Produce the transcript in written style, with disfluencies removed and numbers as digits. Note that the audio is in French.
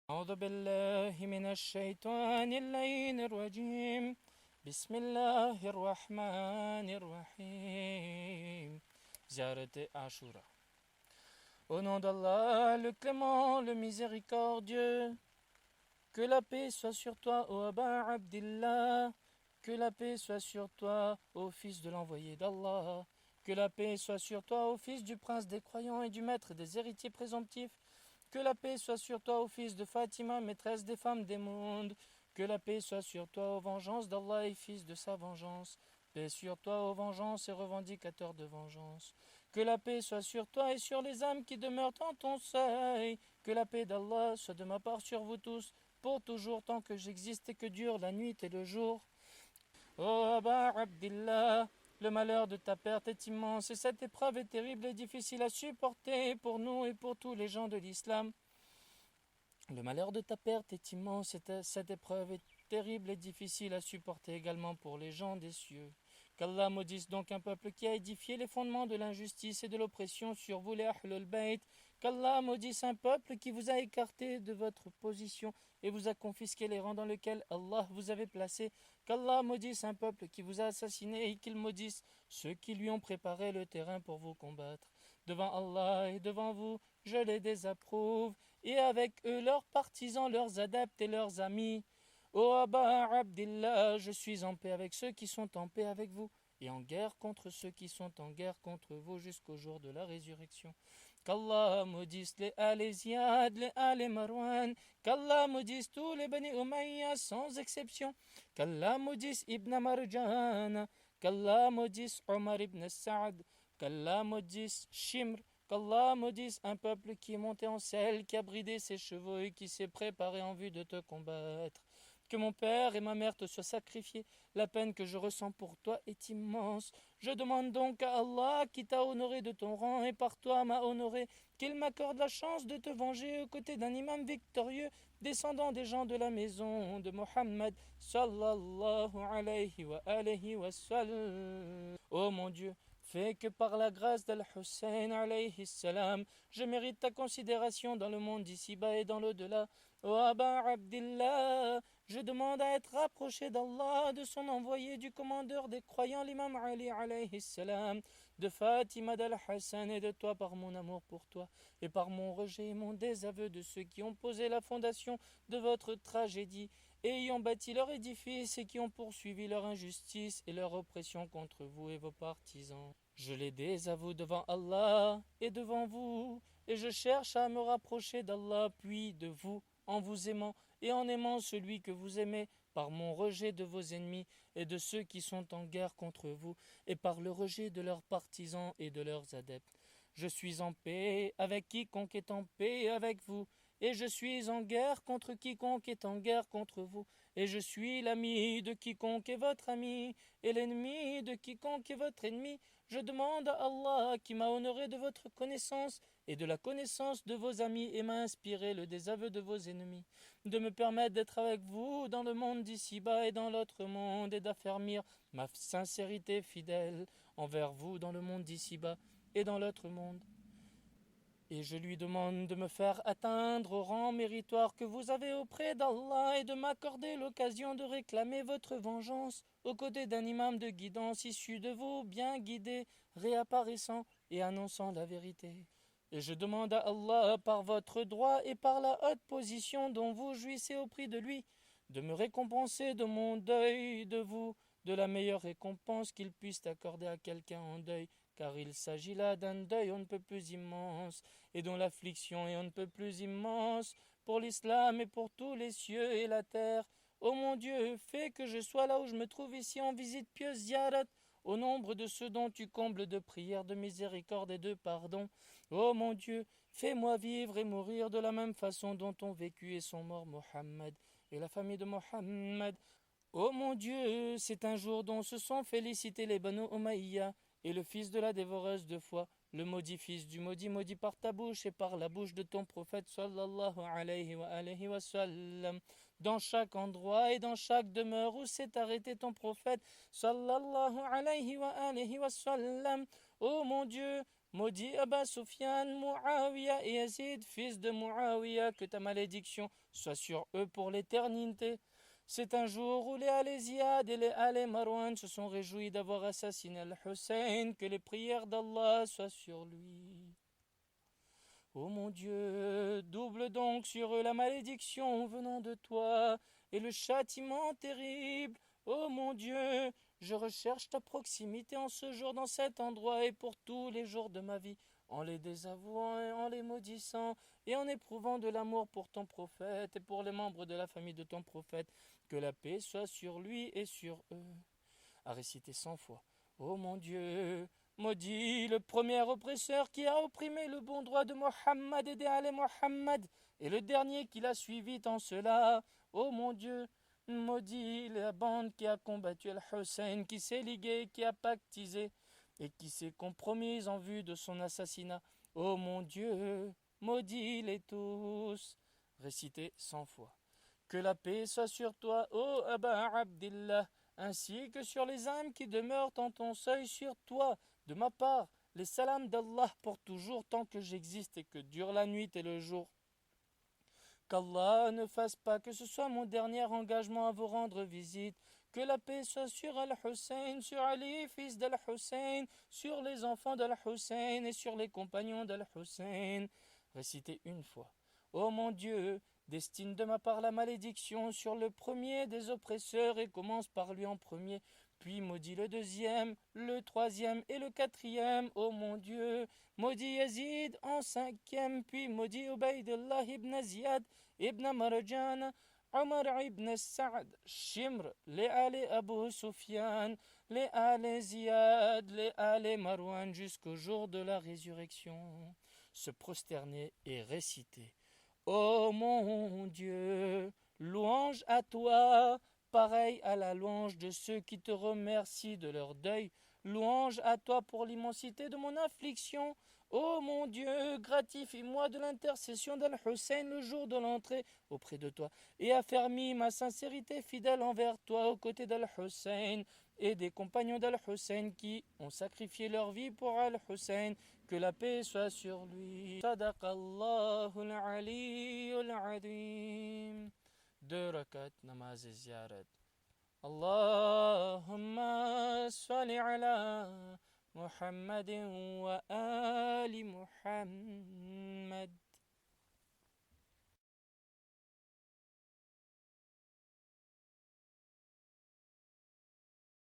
أعوذ بالله من الشيطان اللعين الرجيم بسم الله الرحمن الرحيم زيارة Ashura. Au nom d'Allah, le clément, le miséricordieux, que la paix soit sur toi, ô Aba Abdillah, que la paix soit sur toi, ô fils de l'envoyé d'Allah, que la paix soit sur toi, ô fils du prince des croyants et du maître des héritiers présomptifs, que la paix soit sur toi, ô fils de Fatima, maîtresse des femmes des mondes. Que la paix soit sur toi, ô vengeance d'Allah et fils de sa vengeance. Paix sur toi, ô vengeance et revendicateur de vengeance. Que la paix soit sur toi et sur les âmes qui demeurent en ton seuil. Que la paix d'Allah soit de ma part sur vous tous, pour toujours tant que j'existe et que dure la nuit et le jour. Ô Aba Abdillah, le malheur de ta perte est immense et cette épreuve est terrible et difficile à supporter pour nous et pour tous les gens de l'islam. Le malheur de ta perte est immense et cette épreuve est terrible et difficile à supporter également pour les gens des cieux. Qu'Allah maudisse donc un peuple qui a édifié les fondements de l'injustice et de l'oppression sur vous les Ahlul Bayt. Qu'Allah maudisse un peuple qui vous a écarté de votre position et vous a confisqué les rangs dans lesquels Allah vous avait placé. Qu'Allah maudisse un peuple qui vous a assassiné et qu'il maudisse ceux qui lui ont préparé le terrain pour vous combattre. Devant Allah et devant vous, je les désapprouve, et avec eux leurs partisans, leurs adeptes et leurs amis. Ô Aba Abdillah, je suis en paix avec ceux qui sont en paix avec vous, et en guerre contre ceux qui sont en guerre contre vous jusqu'au jour de la résurrection. Qu'Allah maudisse les Al-Ziyad, les Al-Marwan, qu'Allah maudisse tous les Bani Umayya sans exception, qu'Allah maudisse Ibn Marjan, qu'Allah maudisse Omar ibn Sa'ad, qu'Allah maudisse Shimr, qu'Allah maudisse un peuple qui est monté en selle, qui a bridé ses chevaux et qui s'est préparé en vue de te combattre. Que mon père et ma mère te soient sacrifiés. La peine que je ressens pour toi est immense. Je demande donc à Allah, qui t'a honoré de ton rang et par toi m'a honoré, qu'il m'accorde la chance de te venger aux côtés d'un imam victorieux, descendant des gens de la maison de Mohammed, sallallahu alayhi wa sallam. Ô mon Dieu, fais que par la grâce d'Al-Hussein alayhi salam, je mérite ta considération dans le monde d'ici-bas et dans l'au-delà. Ô Aba Abdillah, je demande à être rapproché d'Allah, de son envoyé, du commandeur des croyants, l'imam Ali alayhi salam, de Fatima d'Al-Hassan et de toi par mon amour pour toi et par mon rejet et mon désaveu de ceux qui ont posé la fondation de votre tragédie et y ont bâti leur édifice et qui ont poursuivi leur injustice et leur oppression contre vous et vos partisans. Je les désavoue devant Allah et devant vous, et je cherche à me rapprocher d'Allah puis de vous, en vous aimant et en aimant celui que vous aimez, par mon rejet de vos ennemis et de ceux qui sont en guerre contre vous, et par le rejet de leurs partisans et de leurs adeptes. Je suis en paix avec quiconque est en paix avec vous, et je suis en guerre contre quiconque est en guerre contre vous, et je suis l'ami de quiconque est votre ami, et l'ennemi de quiconque est votre ennemi. Je demande à Allah, qui m'a honoré de votre connaissance et de la connaissance de vos amis, et m'a inspiré le désaveu de vos ennemis, de me permettre d'être avec vous dans le monde d'ici-bas et dans l'autre monde, et d'affermir ma sincérité fidèle envers vous dans le monde d'ici-bas et dans l'autre monde. Et je lui demande de me faire atteindre au rang méritoire que vous avez auprès d'Allah et de m'accorder l'occasion de réclamer votre vengeance aux côtés d'un imam de guidance issu de vous, bien guidé, réapparaissant et annonçant la vérité. Et je demande à Allah, par votre droit et par la haute position dont vous jouissez au prix de lui, de me récompenser de mon deuil de vous, de la meilleure récompense qu'il puisse accorder à quelqu'un en deuil, car il s'agit là d'un deuil on ne peut plus immense, et dont l'affliction est on ne peut plus immense, pour l'islam et pour tous les cieux et la terre. Ô mon Dieu, fais que je sois là où je me trouve ici en visite pieuse ziyarat, au nombre de ceux dont tu combles de prières, de miséricorde et de pardon. Ô mon Dieu, fais-moi vivre et mourir de la même façon dont ont vécu et sont morts Mohammed et la famille de Mohammed. Ô mon Dieu, c'est un jour dont se sont félicités les Banu Umayya, et le fils de la dévoreuse de foi, le maudit fils du maudit, maudit par ta bouche et par la bouche de ton prophète sallallahu alayhi wa sallam, dans chaque endroit et dans chaque demeure où s'est arrêté ton prophète sallallahu alayhi wa sallam. Ô mon Dieu, maudit Abba Sufyan, Muawiyah et Yazid, fils de Muawiyah, que ta malédiction soit sur eux pour l'éternité. C'est un jour où les Alésiades et les Alé-Marwan se sont réjouis d'avoir assassiné Al-Hussein, que les prières d'Allah soient sur lui. Ô mon Dieu, double donc sur eux la malédiction venant de toi et le châtiment terrible. Ô mon Dieu, je recherche ta proximité en ce jour dans cet endroit et pour tous les jours de ma vie, en les désavouant et en les maudissant et en éprouvant de l'amour pour ton prophète et pour les membres de la famille de ton prophète. Que la paix soit sur lui et sur eux. À réciter 100 fois. Ô mon Dieu, maudit le premier oppresseur qui a opprimé le bon droit de Mohammed et d'Ali Mohammed, et le dernier qui l'a suivi en cela. Ô mon Dieu, maudit la bande qui a combattu Al-Hussein, qui s'est liguée, qui a pactisé et qui s'est compromise en vue de son assassinat. Ô mon Dieu, maudis-les tous. Récitez 100 fois. Que la paix soit sur toi, ô Aba Abdillah, ainsi que sur les âmes qui demeurent en ton seuil sur toi, de ma part, les salams d'Allah pour toujours tant que j'existe et que dure la nuit et le jour. Qu'Allah ne fasse pas que ce soit mon dernier engagement à vous rendre visite. Que la paix soit sur Al-Hussein, sur Ali, fils d'Al-Hussein, sur les enfants d'Al-Hussein et sur les compagnons d'Al-Hussein. Récitez une fois. Ô mon Dieu, destine de ma part la malédiction sur le premier des oppresseurs et commence par lui en premier, puis maudit le deuxième, le troisième et le quatrième, ô mon Dieu. Maudit Yazid en cinquième, puis maudit Ubaydullah ibn Ziyad ibn Marjan, Omar ibn Sa'd, Shimr, les Ali Abu Sufyan, les Ali Ziyad, les Ali Marwan jusqu'au jour de la résurrection. Se prosterner et réciter. Ô mon Dieu, louange à toi, pareil à la louange de ceux qui te remercient de leur deuil. Louange à toi pour l'immensité de mon affliction. Ô mon Dieu, gratifie-moi de l'intercession d'Al-Hussein le jour de l'entrée auprès de toi, et affermis ma sincérité fidèle envers toi aux côtés d'Al-Hussein et des compagnons d'Al-Hussein qui ont sacrifié leur vie pour Al-Hussein. Que la paix soit sur lui. Sadaqallahu al-aliyyul azim. 2 rakat namaz ziyarat. Allahumma salli ala Muhammadin wa ali Muhammad.